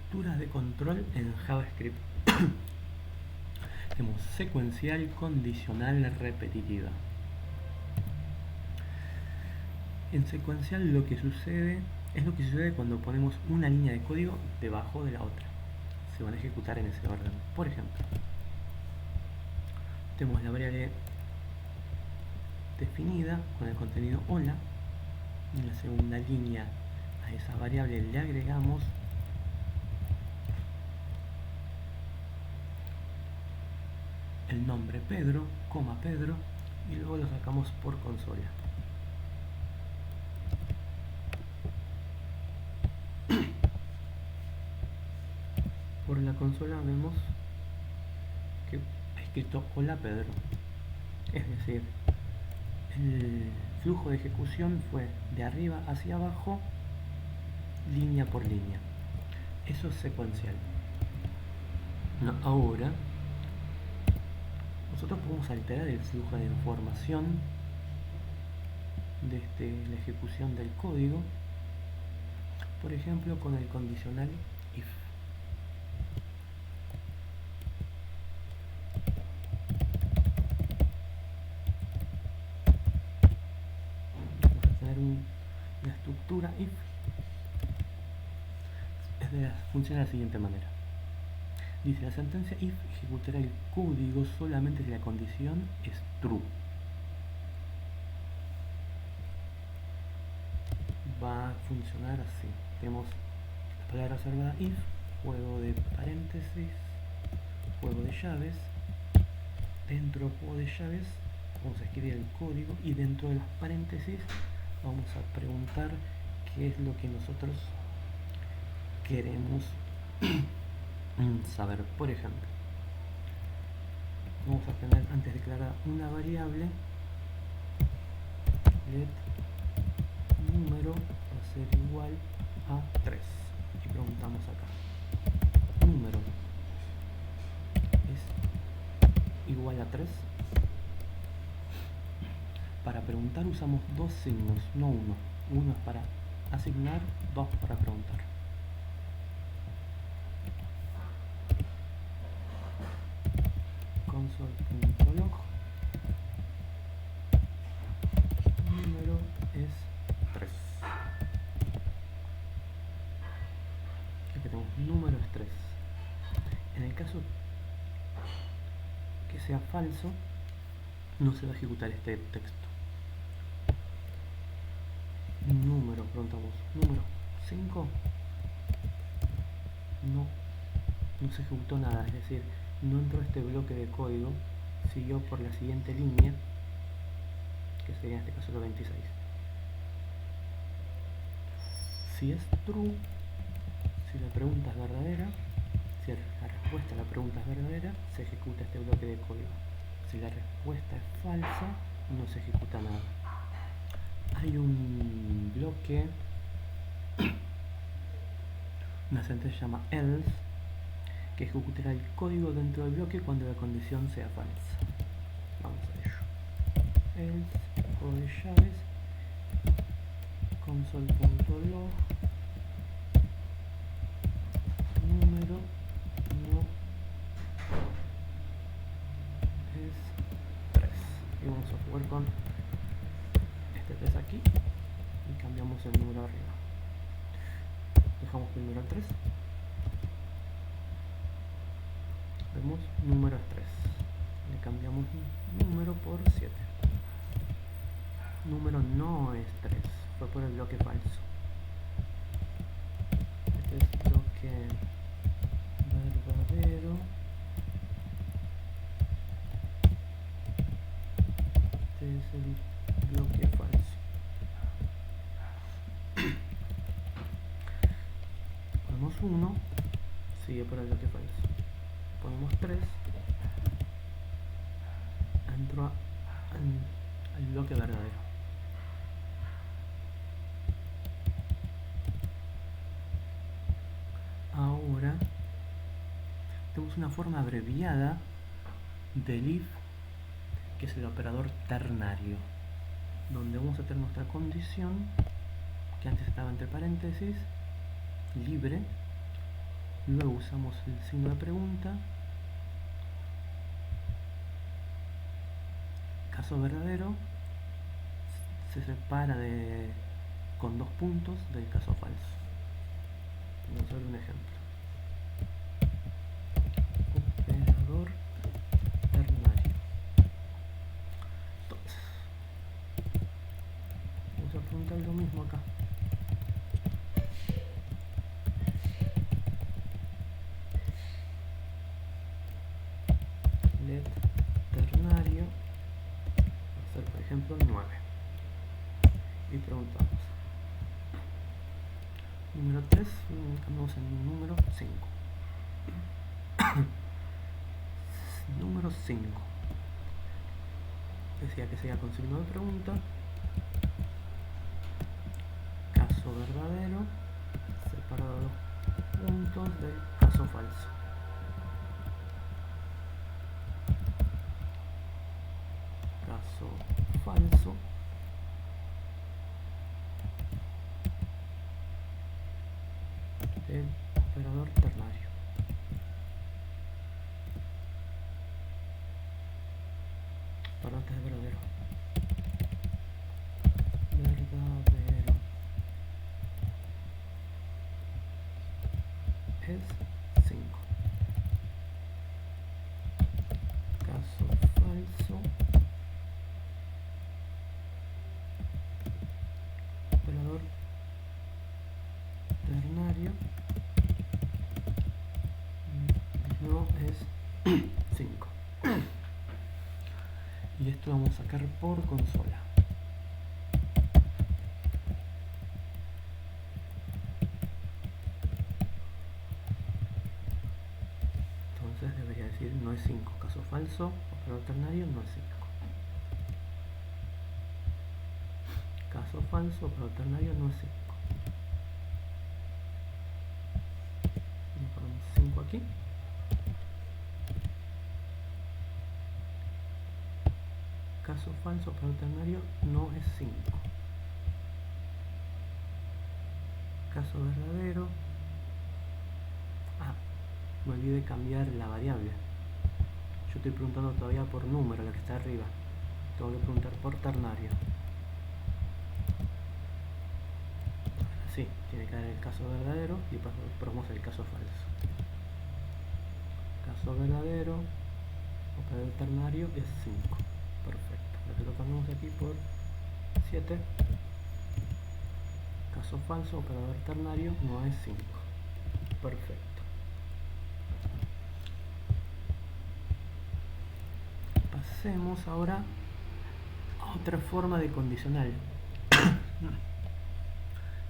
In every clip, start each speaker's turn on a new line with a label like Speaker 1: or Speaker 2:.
Speaker 1: Estructuras de control en JavaScript. Tenemos secuencial, condicional, repetitiva. En secuencial lo que sucede es lo que sucede cuando ponemos una línea de código debajo de la otra. Se van a ejecutar en ese orden. Por ejemplo, tenemos la variable definida con el contenido hola. En la segunda línea a esa variable le agregamos el nombre Pedro, Pedro, y luego lo sacamos por consola. Por la consola vemos que ha escrito hola Pedro. Es decir, el flujo de ejecución fue de arriba hacia abajo, línea por línea. Eso es secuencial. Ahora, nosotros podemos alterar el flujo de información desde la ejecución del código, por ejemplo con el condicional if. Vamos a tener una estructura if. Funciona de la siguiente manera. Dice, la sentencia if ejecutará el código solamente si la condición es true. Va a funcionar así. Tenemos la palabra reservada if, juego de paréntesis, juego de llaves. Dentro del juego de llaves vamos a escribir el código y dentro de los paréntesis vamos a preguntar qué es lo que nosotros queremos saber. Por ejemplo, vamos a tener antes declarada una variable let número va a ser igual a 3 y preguntamos acá número es igual a 3. Para preguntar usamos dos signos, no uno. Uno es para asignar, dos para preguntar. Console.log número es 3. Aquí tenemos número es 3. En el caso que sea falso, no se va a ejecutar este texto. Número, preguntamos, número 5, no se ejecutó nada, es decir, no entró este bloque de código, siguió por la siguiente línea, que sería en este caso la 26. Si es true, si la pregunta es verdadera, si la respuesta a la pregunta es verdadera, se ejecuta este bloque de código. Si la respuesta es falsa, no se ejecuta nada. Hay un bloque, una sentencia se llama else, que ejecutará el código dentro del bloque cuando la condición sea falsa. Vamos a ello. Else, juego de llaves, console.log número no es 3. Y vamos a jugar con este 3 aquí y cambiamos el número arriba. Dejamos primero el 3. Vemos número es 3. Le cambiamos número por 7. Número no es 3. Fue por el bloque falso. Este es bloque verdadero. Este es el bloque falso. Ponemos 1, sigue por el bloque falso. Ponemos 3, entró al bloque verdadero. Ahora tenemos una forma abreviada del if, que es el operador ternario, donde vamos a tener nuestra condición, que antes estaba entre paréntesis, libre, Luego usamos el signo de pregunta. Caso verdadero se separa con 2 puntos del caso falso. Vamos a ver un ejemplo. Operador ternario. Entonces, vamos a preguntar lo mismo acá. Let ternario va a ser, por ejemplo, 9. Y preguntamos. Número 3, cambiamos en número 5. Número 5. Decía que sea con signo de pregunta. Caso verdadero separado los puntos del caso falso. Caso falso del operador ternario. Perdón, este es verdadero. Verdadero es 5. Caso falso operador ternario no es 5. Y esto lo vamos a sacar por consola. Entonces debería decir no es 5. Caso falso operador ternario no es 5. Caso falso operador ternario no es 5. Ponemos 5 aquí. Caso falso operador ternario no es 5. Caso verdadero. Me olvidé cambiar la variable. Yo estoy preguntando todavía por número, la que está arriba. Tengo que preguntar por ternario. Sí, tiene que dar el caso verdadero y probamos el caso falso. Caso verdadero operador ternario es 5. Perfecto. Lo que lo cambiamos aquí por 7. Caso falso operador ternario no es 5. Perfecto. Pasemos ahora a otra forma de condicional.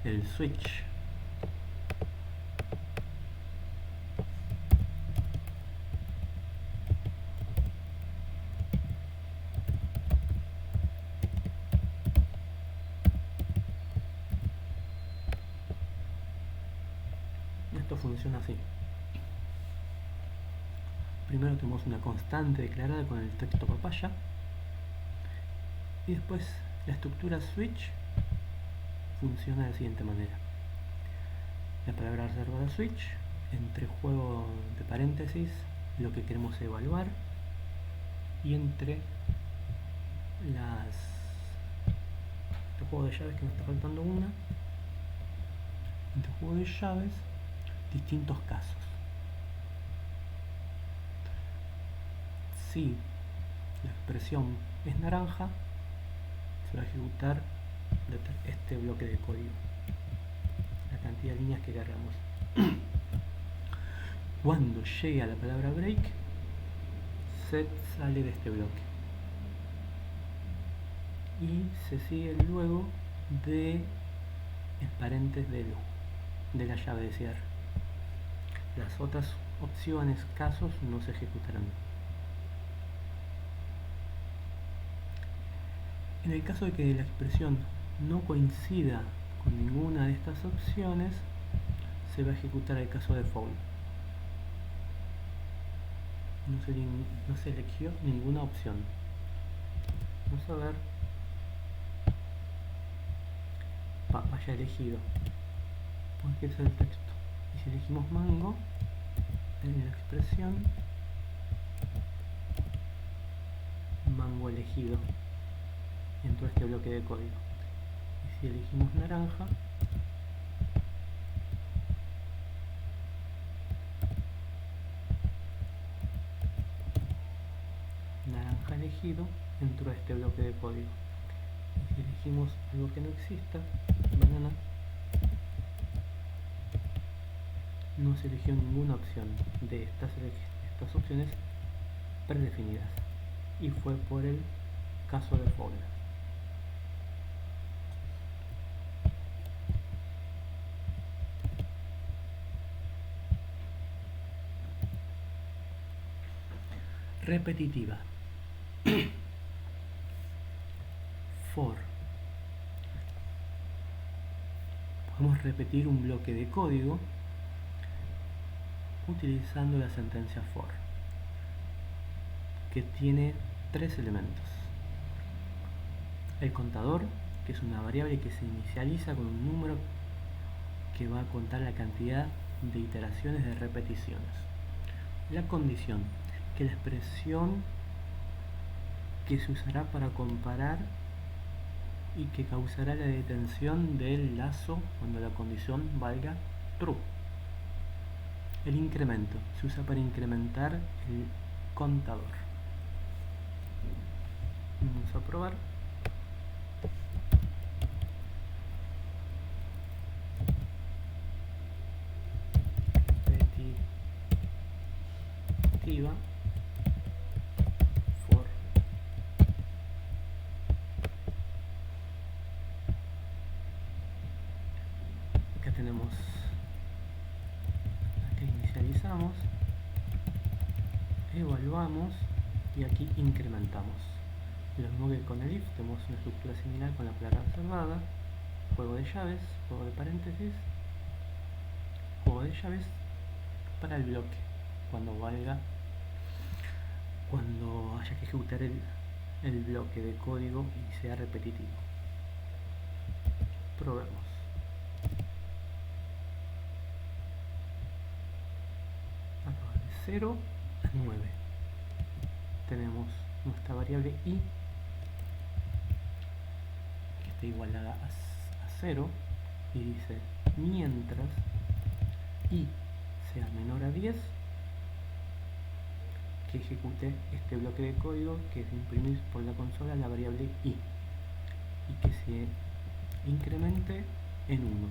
Speaker 1: El switch. Esto funciona así. Primero tenemos una constante declarada con el texto papaya y después la estructura switch funciona de la siguiente manera. La palabra reservada switch, entre juego de paréntesis lo que queremos evaluar y entre el juego de llaves, que nos está faltando una, entre juego de llaves distintos casos. Si la expresión es naranja, se va a ejecutar este bloque de código, la cantidad de líneas que cargamos. Cuando llegue a la palabra break, se sale de este bloque y se sigue luego de el paréntesis de la llave de cierre. Las otras opciones, casos, no se ejecutarán. En el caso de que la expresión no coincida con ninguna de estas opciones, se va a ejecutar el caso de foul. No se eligió ninguna opción. Vamos a ver. Papaya elegido. Porque es el texto. Y si elegimos mango, en la expresión mango elegido en todo este bloque de código. Y si elegimos naranja, naranja elegido dentro de este bloque de código. Y si elegimos algo que no exista, banana, no se eligió ninguna opción de estas opciones predefinidas, y fue por el caso de Fowler. Repetitiva. For. Podemos repetir un bloque de código utilizando la sentencia for, que tiene tres elementos: el contador, que es una variable que se inicializa con un número que va a contar la cantidad de iteraciones de repeticiones; la condición, que es la expresión que se usará para comparar y que causará la detención del lazo cuando la condición valga true; el incremento, se usa para incrementar el contador. Vamos a probar. Repetitiva for. Acá tenemos, acá inicializamos, evaluamos y aquí incrementamos. Lo mismo que con el if, tenemos una estructura similar con la palabra reservada: juego de llaves, juego de paréntesis, juego de llaves para el bloque cuando haya que ejecutar el bloque de código y sea repetitivo. Probemos. Acá de 0 a 9 tenemos nuestra variable i, que está igualada a 0, y dice: mientras i sea menor a 10, que ejecute este bloque de código, que es imprimir por la consola la variable i, y que se incremente en 1.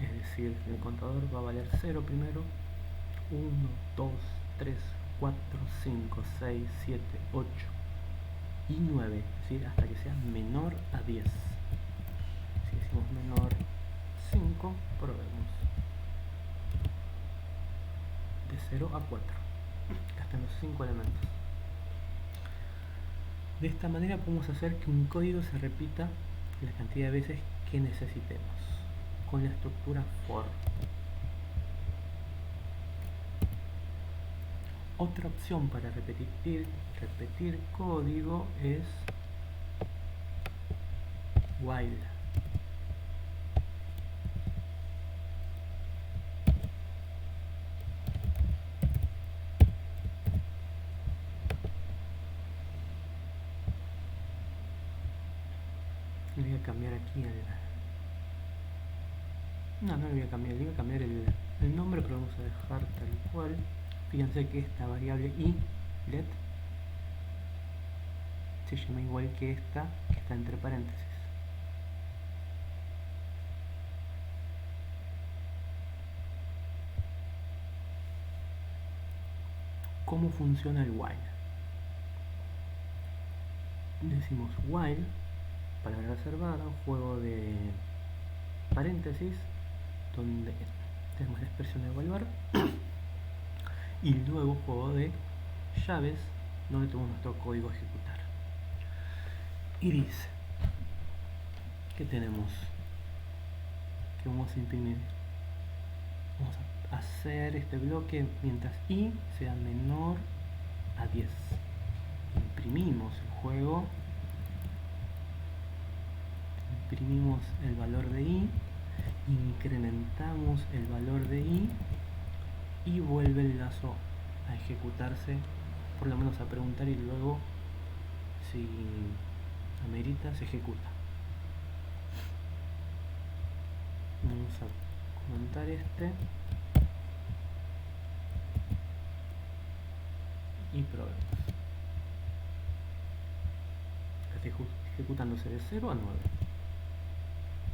Speaker 1: Es decir, el contador va a valer 0 primero, 1, 2, 3, 4, 5, 6, 7, 8 y 9, es decir, hasta que sea menor a 10. Si decimos menor 5, probemos. De 0 a 4. Acá están los 5 elementos. De esta manera podemos hacer que un código se repita la cantidad de veces que necesitemos con la estructura for. Otra opción para repetir código es while. Le voy a cambiar aquí no le voy a cambiar, le voy a cambiar el nombre, pero vamos a dejar tal cual. Fíjense que esta variable i, let, se llama igual que esta, que está entre paréntesis. ¿Cómo funciona el while? Decimos while, palabra reservada, un juego de paréntesis, donde tenemos la expresión de evaluar, y luego juego de llaves, donde tenemos nuestro código a ejecutar. Y dice que tenemos que vamos a imprimir, vamos a hacer este bloque mientras i sea menor a 10. Imprimimos el juego, imprimimos el valor de i, incrementamos el valor de i y vuelve el lazo a ejecutarse, por lo menos a preguntar, y luego si amerita se ejecuta. Vamos a comentar y probemos. Está ejecutándose de 0 a 9.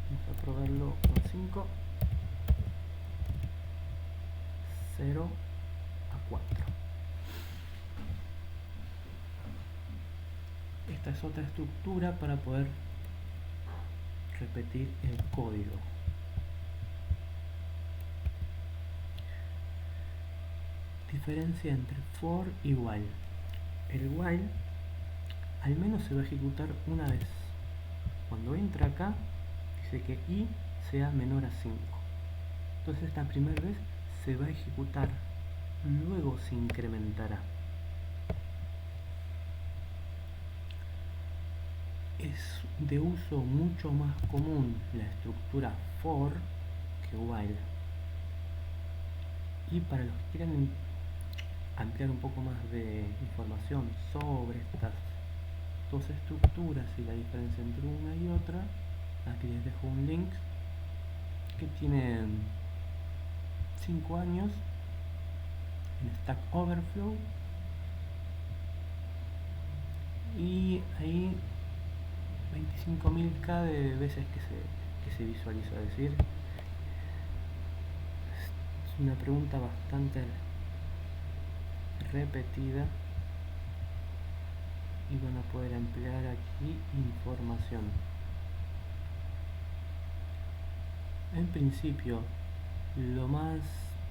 Speaker 1: Vamos a probarlo con 5. 0 a 4. Esta es otra estructura para poder repetir el código. Diferencia entre for y while. El while al menos se va a ejecutar una vez. Cuando entra acá, dice que i sea menor a 5. Entonces esta primera vez se va a ejecutar, luego se incrementará. Es de uso mucho más común la estructura for que while. Y para los que quieran ampliar un poco más de información sobre estas dos estructuras y la diferencia entre una y otra, aquí les dejo un link que tiene 5 años en Stack Overflow, y ahí 25.000K de veces que se visualizó. Es decir, es una pregunta bastante repetida y van a poder emplear aquí información. En principio, lo más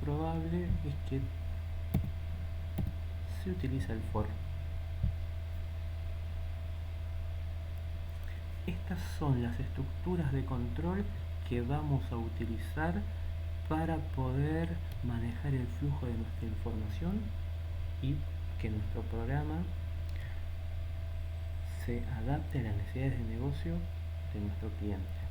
Speaker 1: probable es que se utiliza el for. Estas son las estructuras de control que vamos a utilizar para poder manejar el flujo de nuestra información y que nuestro programa se adapte a las necesidades de negocio de nuestro cliente.